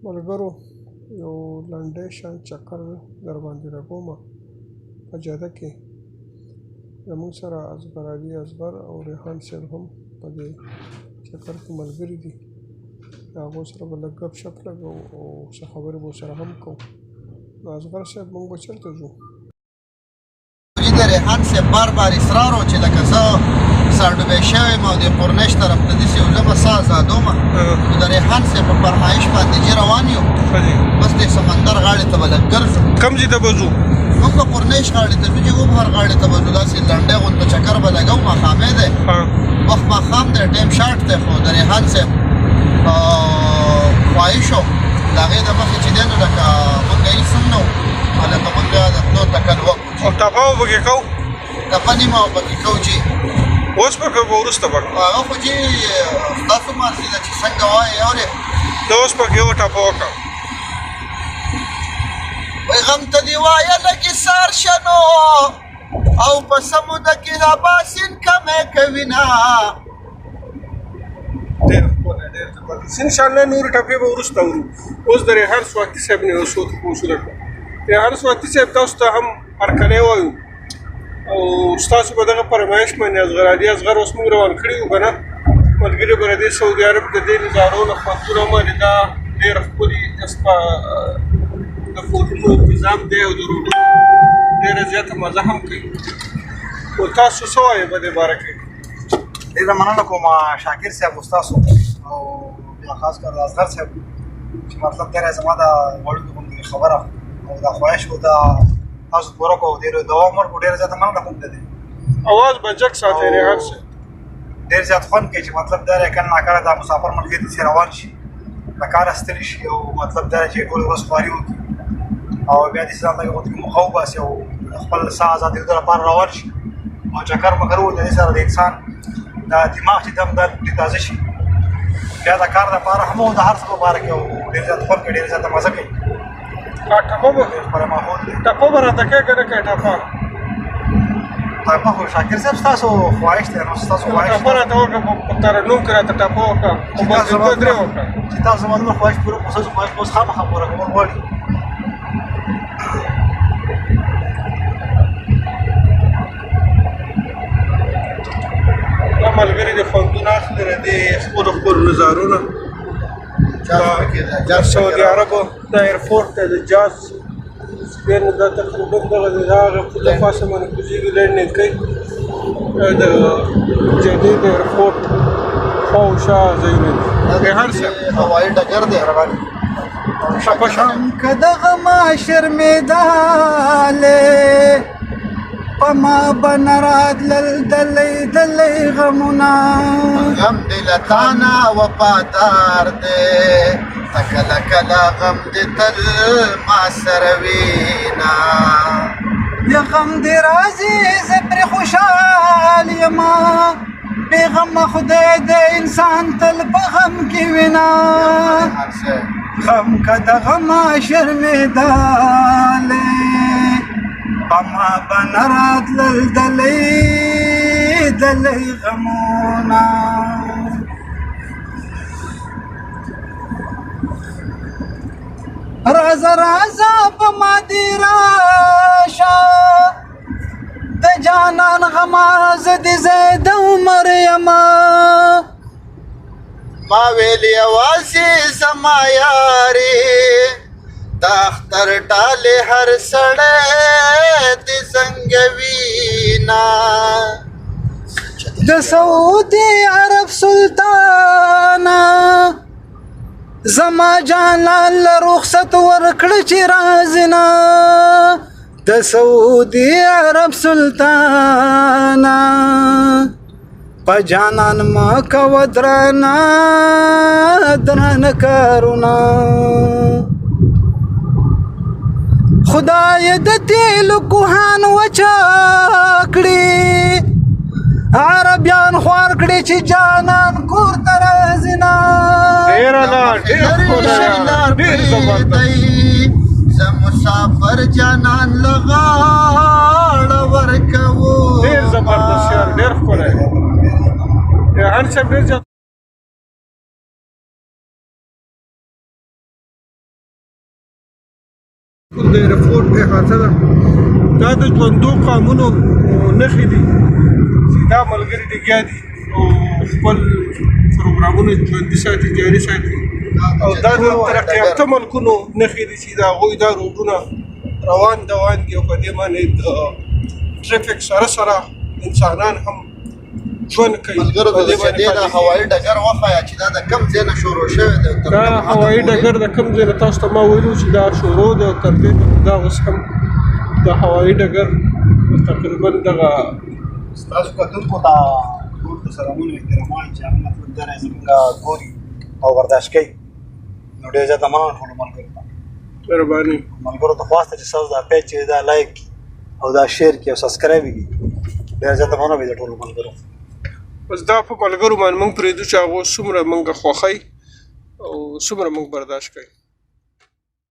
ملګرو یو لنډی شان چکر در باندې لګومه په جده کې. زموږ سره اصغر علي اصغر او ریحان صاحب هم په دې چکر کې ملګري دي. د هغو سره به لږ ګپ شپ لګوو او څه خبرې به ورسره هم کوو. نو اصغر صاحب موږ به چېرته ځو؟ د ریحان صاحب بار بار اصرار و چې لکه زه سرډوبی شوی یم او د قرنش طرف ته داسې یو زه به ساه ازادومه. نو د ریحان صاحب په فرمایش باندې چې روان یو، بس د سمندر غاړې ته به لږ ګرځو. کوم ځای ته به ځو؟ موږ به قرنش غاړې ته ځو چې وبهر غاړې ته به ځو. داسې لنډی غونته چکر به لګوو. ماښامې دی، وخت ماښام دی، ټایم شارټ دی، خو د ریحان صاحب خواهش و د هغې د مخې چې دی نو لکه مونږ هېڅ هم نه وو، لکه مونږ بیا د تلو تکل وکړو او ټپه به پکې کوو؟ ټپه نیمه به پکې کوو چې اوس به کوو که وروسته به کوو؟ هغه خو چې ستاسو مرضي ده چې څنګه وایې اورې. زه اوس پکې یوه ټپه وکړم. وایي غم ته دې وایه لږې سار شه نو او په سموده کې دا باسین کمی کوي نه. ډېر ښکلی، ډېر زبردست. انشاءالله نورې ټپې به وروسته ورو. اوس د ریحان سواکي صاحب نه یو څه پوښتنه کوم. ریحان سواکي صاحب تاسو ته هم هرکلی وایو او ستاسو په دغه فرمایش باندې اصغر علي اصغر اوس موږ روان کړي وو که نه. ملګري به د دې سعودي عرب د دې نظارو نه خوندونه باندې دا ډېر ښکلي د کورونو انتظام دی او د روډونو ډېره زیاته مزه هم کوي. خو تاسو څه وایئ په دې باره کې؟ ډېره مننه کوم شاکر صاحب او ستاسو او بیا خاص کر د اصغر صاحب چې مطلب ډېره زما د وړوکې غوندې خبره او دا خواهش و دا تاسو پوره کوو. ډېر دوام ورکړو. ډېره زیاته مننه کوم د دې. اواز به جګ ساتئ ریحان صاحب. ډېر زیات خوند کوي چې مطلب دا دی کله ناکله دا مسافر ملګري داسې روان شي، له کاره ستړي شي او مطلب دا دی چې ټوله ورځ خواري وکړي او بیا داسې ځان ته غوندې کې موخه وباسي او خپل ساه ازادېدو لپاره روان شي او چکر مکر ووهي. د دې سره د انسان دا دماغ چې دم دا تازه شي، بیا د کار دپاره هم او د هر څه لپاره کې او ډېر زیات خوند کوي، ډېر زیاته مزه کوي. ټپه به خپله ماحول دی. ټپه به راته کوې که نه کوې ټپه؟ ټپه خو شاکر صاحب ستاسو خواهش دی، نو ستاسو خواهش ټپه راته وکړه، په ترنم کې راته ټپه وکړه، په بل دوه درې وکړه چې تاسو زما دومره خواهش پوره کړو. ستاسو خواهش به اوس خامخا پوره کول غواړي. دا ملګري د خوندونه اخلي د دې ښکلو ښکلو نظارو نه. د سعودي عربو دا ایرپورټ دی د جاز سپین، دا تقریبا دغه دی، د هغه په پاسه باندې کوزیږي لینډینګ کوي. د جدې د ایرپورټ خوا و شا ځایونه دي. ریحان صاحب هوایي ډګر دی ټپه شه. که دغه ما شرمېدلې په ما به نه راتلل دلی دلی غمونه. غم دې له تا نه وفادار دی، ته کله کله غم دې تل ما سره وینا. یا غم دې راځي زه پرې خوشحال یمه، بې غمه خدای د انسان تل په غم کې وینا. غم که دغه ما شرمېدلې په ما به نه راتلل دلی دلی غمونه. رازه رازه په ما دې راشه، د جانان غمه زه دې زه د عمر یمه. ما ویل یوازې زما یارې د اختر ټالې هر سړی دې زنګوینه. د سعودي عرب سلطانه زما جانان له رخصت ورکړه چې رازنه. د سعودي عرب سلطانه په جانان ما کوه درانه درانه کارونه. خدای د تیلو کوهان وچا کړي، عربیان خوار کړي چې جانان کور ته راځینه. ډېره لا ډېر ښکلی، ډېر زبردست. زه مسافر جانان له غاړه ورکوو. ډېر زبردست یار، ډېر ښکلی. ریحان صاحب ډېر د ایرفورټ احاطه ده دا د ژوندو قامونو نښې دي چې دا ملګري لګیا دي او خپل پروګرامونه ژوندي ساتي جاري ساتي او دا د ترقي یافته ملکونو نښې دي چې د هغوی دا روډونه روان دي او په دې باندې د ټرافیک سره انسانان هم ژوند کوي ملګرو ته چې دې د هوایي ډګر وښایه چې دا د کوم ځای نه شروع شوی دی دا هوایي ډګر د کوم ځای نه تاسو ته ما ویلو چې دا شروع دی او تر دې دا اوس هم د هوایي ډګر تقریبا دغه ستاسو کتونکو ته ټول ته سلامونه احترامونه چې هغه مطلب دا زموږ ګوري او برداشت کوي نو ډېر زیاته مننه ټولو ملګرو ته مهرباني ملګرو ته خواسته چې تاسو دا پیج چې دا لایک او دا شیر کړئ او سبسکرایب کړئ ډېر زیاته مننه وي د ټولو ملګرو بس دا په ملګرو باندې موږ پرېږدو چې هغوی څومره موږ خوښوي او څومره موږ برداشت کوي